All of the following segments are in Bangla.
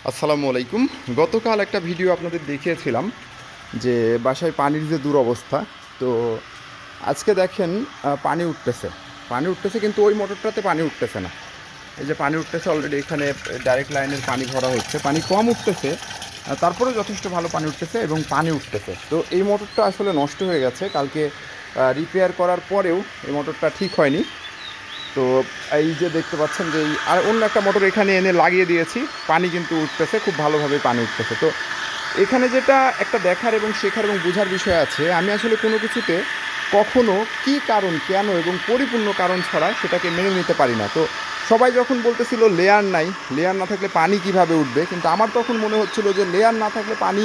আসসালামু আলাইকুম। গতকাল একটা ভিডিও আপনাদের দেখিয়েছিলাম যে বাসায় পানির যে দুরবস্থা। তো আজকে দেখেন পানি উঠতেছে, কিন্তু ওই মোটরটাতে পানি উঠতেছে না। এই যে পানি উঠতেছে অলরেডি, এখানে ডাইরেক্ট লাইনের পানি ভরা হচ্ছে, পানি কম উঠতেছে, তারপরেও যথেষ্ট ভালো পানি উঠতেছে এবং পানি উঠতেছে। তো এই মোটরটা আসলে নষ্ট হয়ে গেছে, কালকে রিপেয়ার করার পরেও এই মোটরটা ঠিক হয়নি। তো এই যে দেখতে পাচ্ছেন যে এই আর অন্য একটা মোটর এখানে এনে লাগিয়ে দিয়েছি, পানি কিন্তু উঠতেছে, খুব ভালোভাবে পানি উঠতেছে। তো এখানে যেটা একটা দেখার এবং শেখার এবং বোঝার বিষয় আছে, আমি আসলে কোনো কিছুতে কখনো কী কারণ, কেন এবং পরিপূর্ণ কারণ ছাড়া সেটাকে মেনে নিতে পারি না। তো সবাই যখন বলতেছিল লেয়ার নাই, লেয়ার না থাকলে পানি কিভাবে উঠবে, কিন্তু আমার তখন মনে হচ্ছিল যে লেয়ার না থাকলে পানি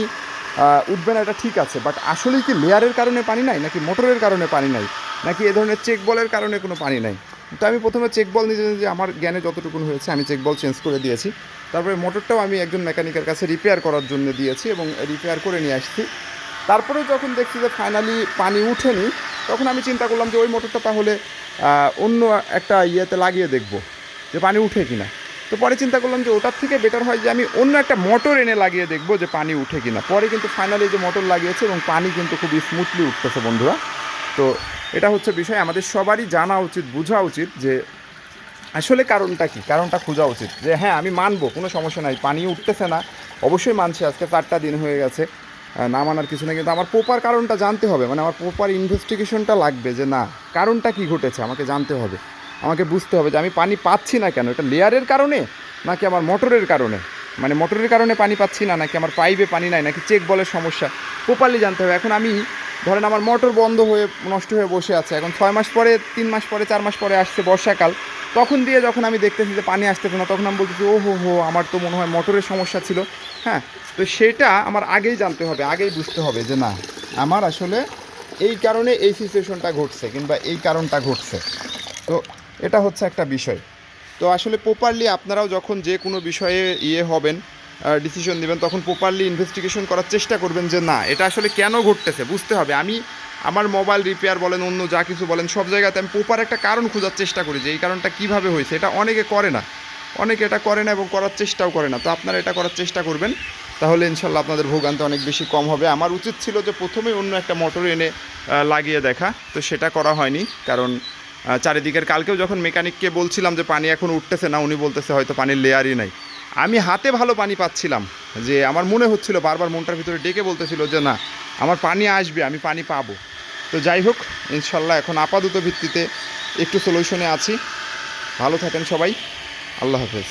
উঠবে না, এটা ঠিক আছে, বাট আসলেই কি লেয়ারের কারণে পানি নাই, নাকি মোটরের কারণে পানি নাই, নাকি এ ধরনের চেক বলের কারণে কোনো পানি নাই? তো আমি প্রথমে চেক বল নিজে নিজে আমার জ্ঞানে যতটুকুন হয়েছে আমি চেক বল চেঞ্জ করে দিয়েছি। তারপরে মোটরটাও আমি একজন মেকানিকের কাছে রিপেয়ার করার জন্য দিয়েছি এবং রিপেয়ার করে নিয়ে আসছি। তারপরে যখন দেখছি যে ফাইনালি পানি উঠেনি, তখন আমি চিন্তা করলাম যে ওই মোটরটা তাহলে অন্য একটা ইয়েতে লাগিয়ে দেখব যে পানি উঠে কিনা। তো পরে চিন্তা করলাম যে ওটার থেকে বেটার হয় যে আমি অন্য একটা মোটর এনে লাগিয়ে দেখব যে পানি উঠে কিনা। পরে কিন্তু ফাইনালি যে মোটর লাগিয়েছে এবং পানি কিন্তু খুবই স্মুথলি উঠতেছে বন্ধুরা। তো এটা হচ্ছে বিষয়, আমাদের সবারই জানা উচিত, বোঝা উচিত যে আসলে কারণটা কী, কারণটা খোঁজা উচিত। যে হ্যাঁ, আমি মানবো, কোনো সমস্যা নাই, পানি উঠতেছে না, অবশ্যই মানছি, আজকে 4টা দিন হয়ে গেছে, না মানার কিছু নেই, কিন্তু আমার প্রপার কারণটা জানতে হবে, মানে আমার প্রপার ইনভেস্টিগেশনটা লাগবে যে না, কারণটা কী ঘটেছে আমাকে জানতে হবে, আমাকে বুঝতে হবে যে আমি পানি পাচ্ছি না কেন, এটা লেয়ারের কারণে নাকি আমার মোটরের কারণে, মানে মোটরের কারণে পানি পাচ্ছি না, নাকি আমার পাইপে পানি নাই, নাকি চেক বলের সমস্যা, প্রপারলি জানতে হবে। এখন আমি ধরেন আমার মোটর বন্ধ হয়ে নষ্ট হয়ে বসে আছে, এখন 6 মাস পরে, 3 মাস পরে, 4 মাস পরে আসছে বর্ষাকাল, তখন দিয়ে যখন আমি দেখতেছি যে পানি আসতেছে না, তখন আমি বলতেছি ও হো, আমার তো মনে হয় মোটরের সমস্যা ছিল। হ্যাঁ, তো সেটা আমার আগেই জানতে হবে, আগেই বুঝতে হবে যে না, আমার আসলে এই কারণে এই সিচুয়েশনটা ঘটছে কিংবা এই কারণটা ঘটছে। তো এটা হচ্ছে একটা বিষয়। তো আসলে প্রপারলি আপনারাও যখন যে কোনো বিষয়ে হবেন, ডিসিশন নেবেন, তখন প্রপারলি ইনভেস্টিগেশন করার চেষ্টা করবেন যে না, এটা আসলে কেন ঘটতেছে বুঝতে হবে। আমি আমার মোবাইল রিপেয়ার বলেন, অন্য যা কিছু বলেন, সব জায়গাতে আমি প্রপার একটা কারণ খোঁজার চেষ্টা করি যে এই কারণটা কীভাবে হয়েছে। এটা অনেকে করে না, অনেকে এটা করে না এবং করার চেষ্টাও করে না। তো আপনারা এটা করার চেষ্টা করবেন, তাহলে ইনশাল্লাহ আপনাদের ভোগান্তি অনেক বেশি কম হবে। আমার উচিত ছিল যে প্রথমেই অন্য একটা মোটর এনে লাগিয়ে দেখা, তো সেটা করা হয়নি, কারণ চারিদিকের কালকেও যখন মেকানিককে বলছিলাম যে পানি এখন উঠতেছে না, উনি বলতেছে হয়তো পানির লেয়ারই নাই। আমি হাতে ভালো পানি পাচ্ছিলাম, যে আমার মনে হচ্ছিল, বারবার মনটার ভিতরে ডেকে বলতেছিল যে না, আমার পানি আসবে, আমি পানি পাবো। তো যাই হোক, ইনশাল্লাহ এখন আপাতত ভিত্তিতে একটু সলিউশনে আছি। ভালো থাকেন সবাই, আল্লাহ হাফেজ।